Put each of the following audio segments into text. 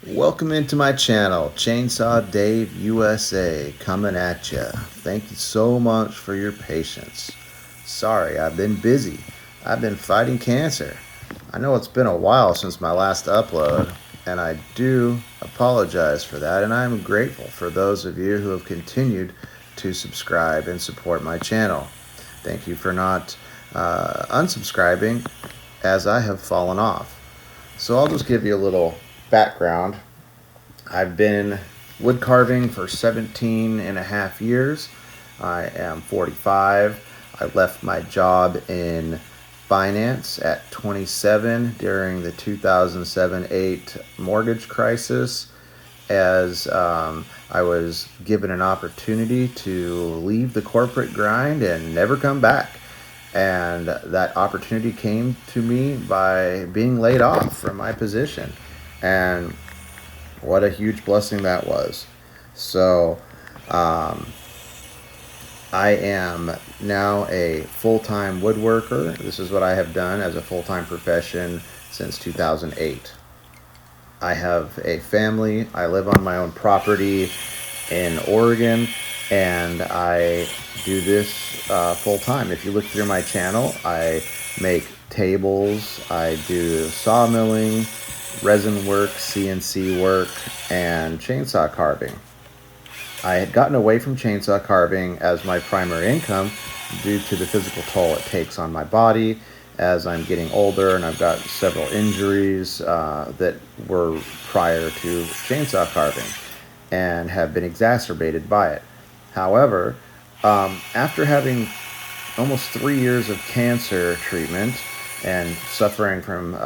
Welcome into my channel, Chainsaw Dave USA, coming at ya. Thank you so much for your patience. Sorry, I've been busy. I've been fighting cancer. I know it's been a while since my last upload, and I do apologize for that, and I'm grateful for those of you who have continued to subscribe and support my channel. Thank you for not unsubscribing, as I have fallen off. So I'll just give you a little background. I've been wood carving for 17 and a half years. I am 45. I left my job in finance at 27 during the 2007-8 mortgage crisis, as I was given an opportunity to leave the corporate grind and never come back. And that opportunity came to me by being laid off from my position. And what a huge blessing that was. So, I am now a full-time woodworker. This is what I have done as a full-time profession since 2008. I have a family. I live on my own property in Oregon, and I do this full-time. If you look through my channel, I make tables, I do sawmilling, resin work, CNC work, and chainsaw carving. I had gotten away from chainsaw carving as my primary income due to the physical toll it takes on my body as I'm getting older, and I've got several injuries that were prior to chainsaw carving and have been exacerbated by it. However, after having almost 3 years of cancer treatment and suffering from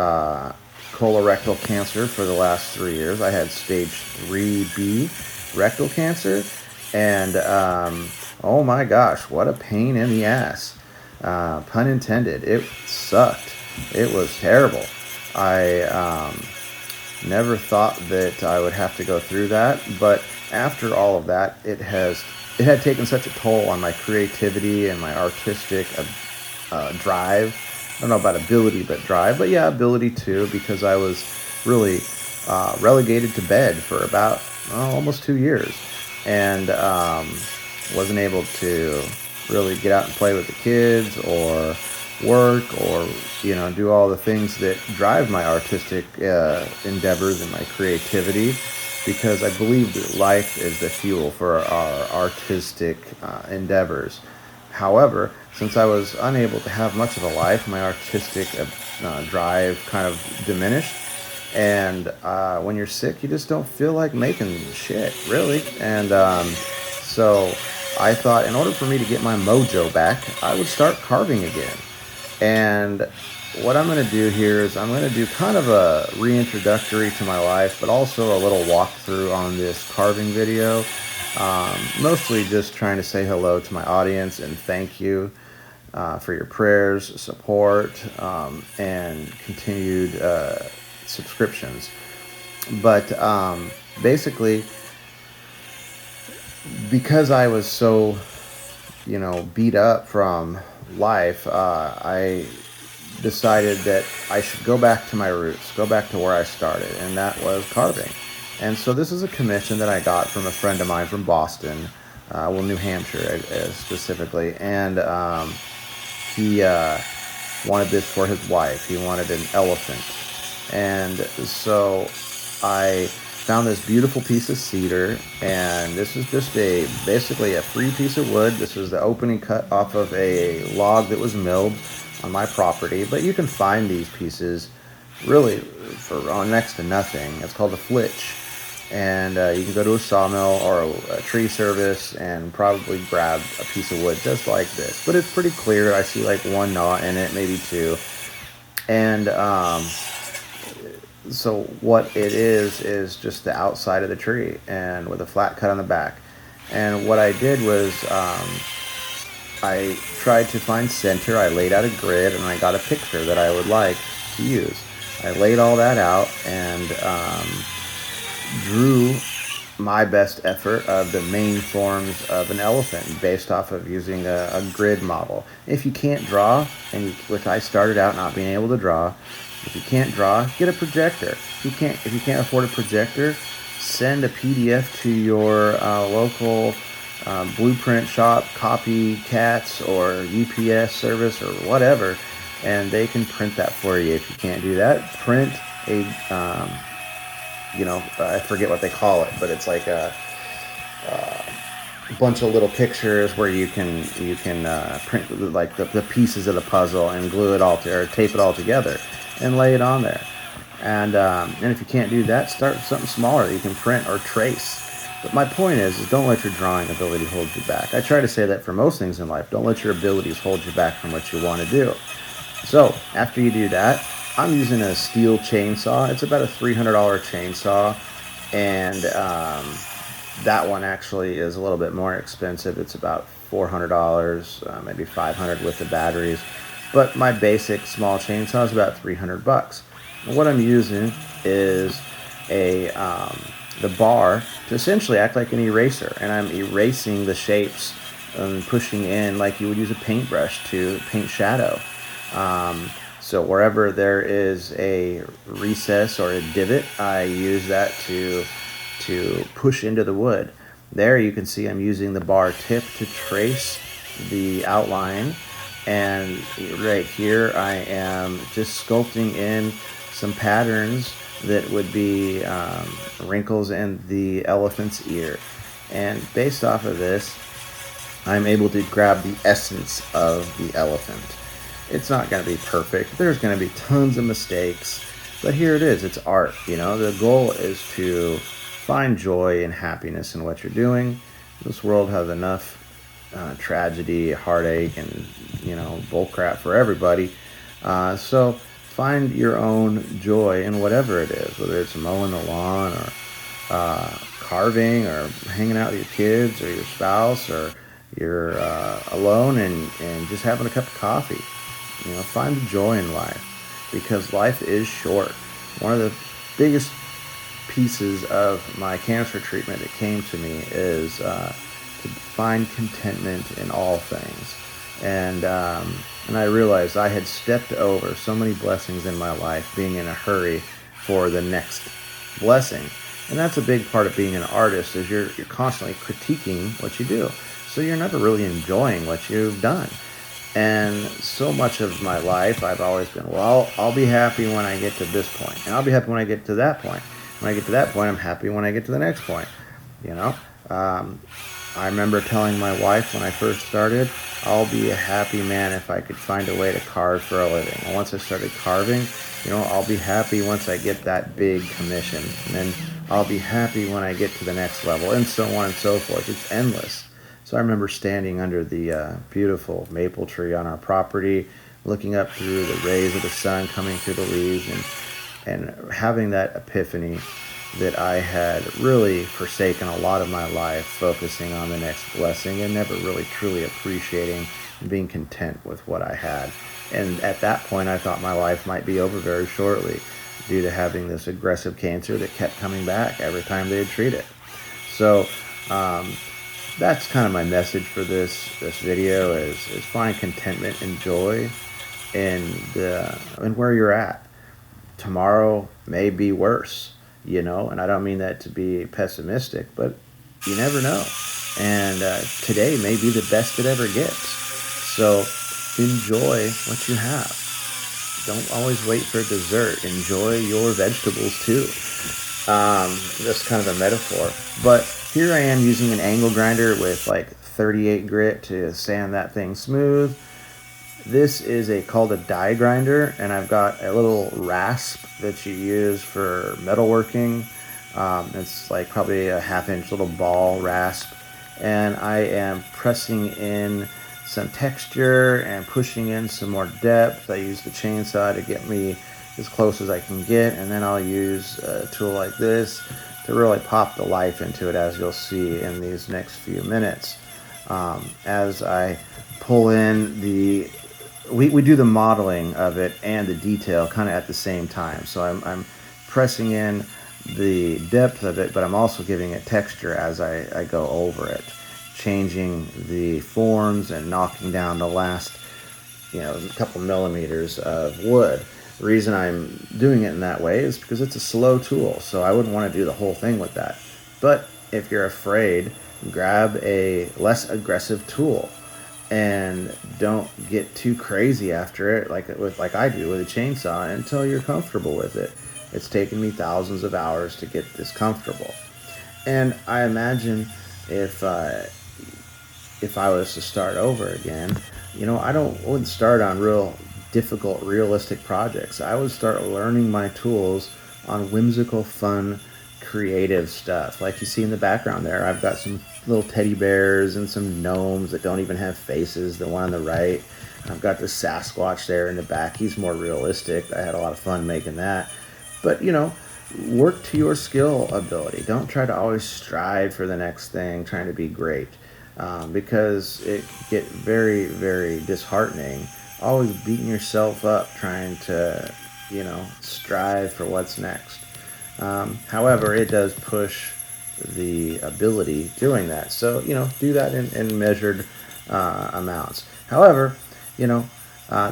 colorectal cancer for the last 3 years, I had stage 3B rectal cancer, and oh my gosh, what a pain in the ass. Pun intended. It sucked. It was terrible. I never thought that I would have to go through that, but after all of that, it had taken such a toll on my creativity and my artistic drive. I don't know about ability, but drive. But yeah, ability too, because I was really relegated to bed for about almost 2 years, and wasn't able to really get out and play with the kids or work or do all the things that drive my artistic endeavors and my creativity, because I believe that life is the fuel for our artistic endeavors. However, since I was unable to have much of a life, my artistic drive kind of diminished. And when you're sick, you just don't feel like making shit, really. And so I thought, in order for me to get my mojo back, I would start carving again. And what I'm going to do here is I'm going to do kind of a reintroductory to my life, but also a little walkthrough on this carving video. Mostly just trying to say hello to my audience and thank you for your prayers, support, and continued subscriptions. But basically, because I was so beat up from life, I decided that I should go back to my roots, go back to where I started, and that was carving. And so this is a commission that I got from a friend of mine from Boston, New Hampshire specifically, and he wanted this for his wife. He wanted an elephant. And so I found this beautiful piece of cedar, and this is just basically a free piece of wood. This was the opening cut off of a log that was milled on my property, but you can find these pieces really for next to nothing. It's called a flitch, and you can go to a sawmill or a tree service and probably grab a piece of wood just like this, but it's pretty clear. I see like one knot in it, maybe two. And so what it is just the outside of the tree, and with a flat cut on the back. And what I did was I tried to find center. I laid out a grid, and I got a picture that I would like to use. I laid all that out and drew my best effort of the main forms of an elephant based off of using a grid model. If you can't draw, which I started out not being able to draw, if you can't draw, get a projector. if you can't afford a projector, send a PDF to your local blueprint shop, copycats, or UPS service or whatever, and they can print that for you. If you can't do that, print a I forget what they call it, but it's like a bunch of little pictures where you can print like the pieces of the puzzle and glue it all or tape it all together and lay it on there. And if you can't do that, start with something smaller that you can print or trace. But my point is don't let your drawing ability hold you back. I try to say that for most things in life. Don't let your abilities hold you back from what you want to do. So after you do that, I'm using a steel chainsaw. It's about a $300 chainsaw, and that one actually is a little bit more expensive. It's about $400, maybe $500 with the batteries. But my basic small chainsaw is about $300. And what I'm using is the bar to essentially act like an eraser, and I'm erasing the shapes and pushing in like you would use a paintbrush to paint shadow. So wherever there is a recess or a divot, I use that to push into the wood. There you can see I'm using the bar tip to trace the outline, and right here I am just sculpting in some patterns that would be wrinkles in the elephant's ear. And based off of this, I'm able to grab the essence of the elephant. It's not going to be perfect. There's going to be tons of mistakes, but here it is. It's art. The goal is to find joy and happiness in what you're doing. This world has enough tragedy, heartache, and bullcrap for everybody. So find your own joy in whatever it is, whether it's mowing the lawn or carving or hanging out with your kids or your spouse, or you're alone and just having a cup of coffee. Find the joy in life, because life is short. One of the biggest pieces of my cancer treatment that came to me is to find contentment in all things. And I realized I had stepped over so many blessings in my life being in a hurry for the next blessing. And that's a big part of being an artist, is you're constantly critiquing what you do. So you're never really enjoying what you've done. And so much of my life, I've always been, well, I'll be happy when I get to this point, and I'll be happy when I get to that point. When I get to that point, I'm happy when I get to the next point. I remember telling my wife when I first started, I'll be a happy man if I could find a way to carve for a living. And once I started carving, I'll be happy once I get that big commission. And then I'll be happy when I get to the next level, and so on and so forth. It's endless. So I remember standing under the beautiful maple tree on our property, looking up through the rays of the sun coming through the leaves, and having that epiphany that I had really forsaken a lot of my life focusing on the next blessing and never really truly appreciating and being content with what I had. And at that point, I thought my life might be over very shortly due to having this aggressive cancer that kept coming back every time they would treat it. So that's kind of my message for this video is find contentment and joy in where you're at. Tomorrow may be worse, and I don't mean that to be pessimistic, but you never know. And today may be the best it ever gets. So enjoy what you have. Don't always wait for dessert. Enjoy your vegetables too. That's kind of a metaphor. But here I am using an angle grinder with like 38 grit to sand that thing smooth. This is called a die grinder, and I've got a little rasp that you use for metalworking. It's like probably a 1/2 inch little ball rasp, and I am pressing in some texture and pushing in some more depth. I use the chainsaw to get me as close as I can get, and then I'll use a tool like this to really pop the life into it, as you'll see in these next few minutes. As I pull in we do the modeling of it and the detail kind of at the same time. So I'm pressing in the depth of it, but I'm also giving it texture as I go over it, changing the forms and knocking down the last couple millimeters of wood. The reason I'm doing it in that way is because it's a slow tool, so I wouldn't want to do the whole thing with that. But if you're afraid, grab a less aggressive tool and don't get too crazy after it like I do with a chainsaw until you're comfortable with it. It's taken me thousands of hours to get this comfortable. And I imagine if if I was to start over again, wouldn't start on real difficult, realistic projects. I would start learning my tools on whimsical, fun, creative stuff. Like you see in the background there, I've got some little teddy bears and some gnomes that don't even have faces. The one on the right, I've got the Sasquatch there in the back. He's more realistic. I had a lot of fun making that. But, work to your skill ability. Don't try to always strive for the next thing, trying to be great, because it can get very, very disheartening. Always beating yourself up trying to, strive for what's next. However, it does push the ability doing that. So, do that in measured amounts. However, you know,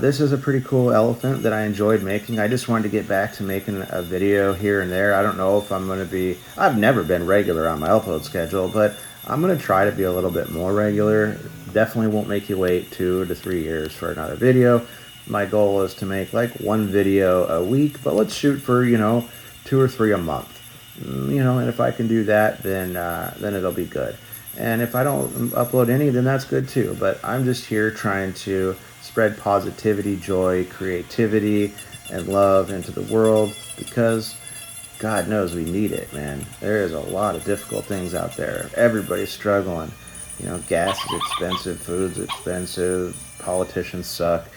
this is a pretty cool elephant that I enjoyed making. I just wanted to get back to making a video here and there. I don't know if I'm going to be, I've never been regular on my upload schedule, but I'm going to try to be a little bit more regular. Definitely won't make you wait 2 to 3 years for another video. My goal is to make like one video a week, but let's shoot for, 2 or 3 a month. And if I can do that, then it'll be good. And if I don't upload any, then that's good too. But I'm just here trying to spread positivity, joy, creativity, and love into the world, because God knows we need it, man. There is a lot of difficult things out there. Everybody's struggling. Gas is expensive, food's expensive, politicians suck.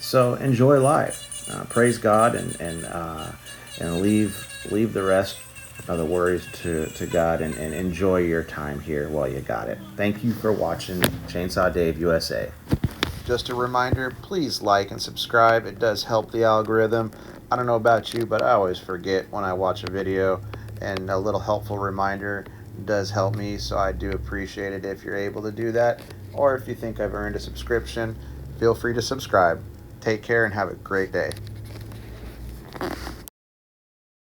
So enjoy life. Praise God and leave the rest of the worries to God, and enjoy your time here while you got it. Thank you for watching Chainsaw Dave USA. Just a reminder, please like and subscribe. It does help the algorithm. I don't know about you, but I always forget when I watch a video, and a little helpful reminder does help me, so I do appreciate it if you're able to do that. Or if you think I've earned a subscription, feel free to subscribe. Take care and have a great day.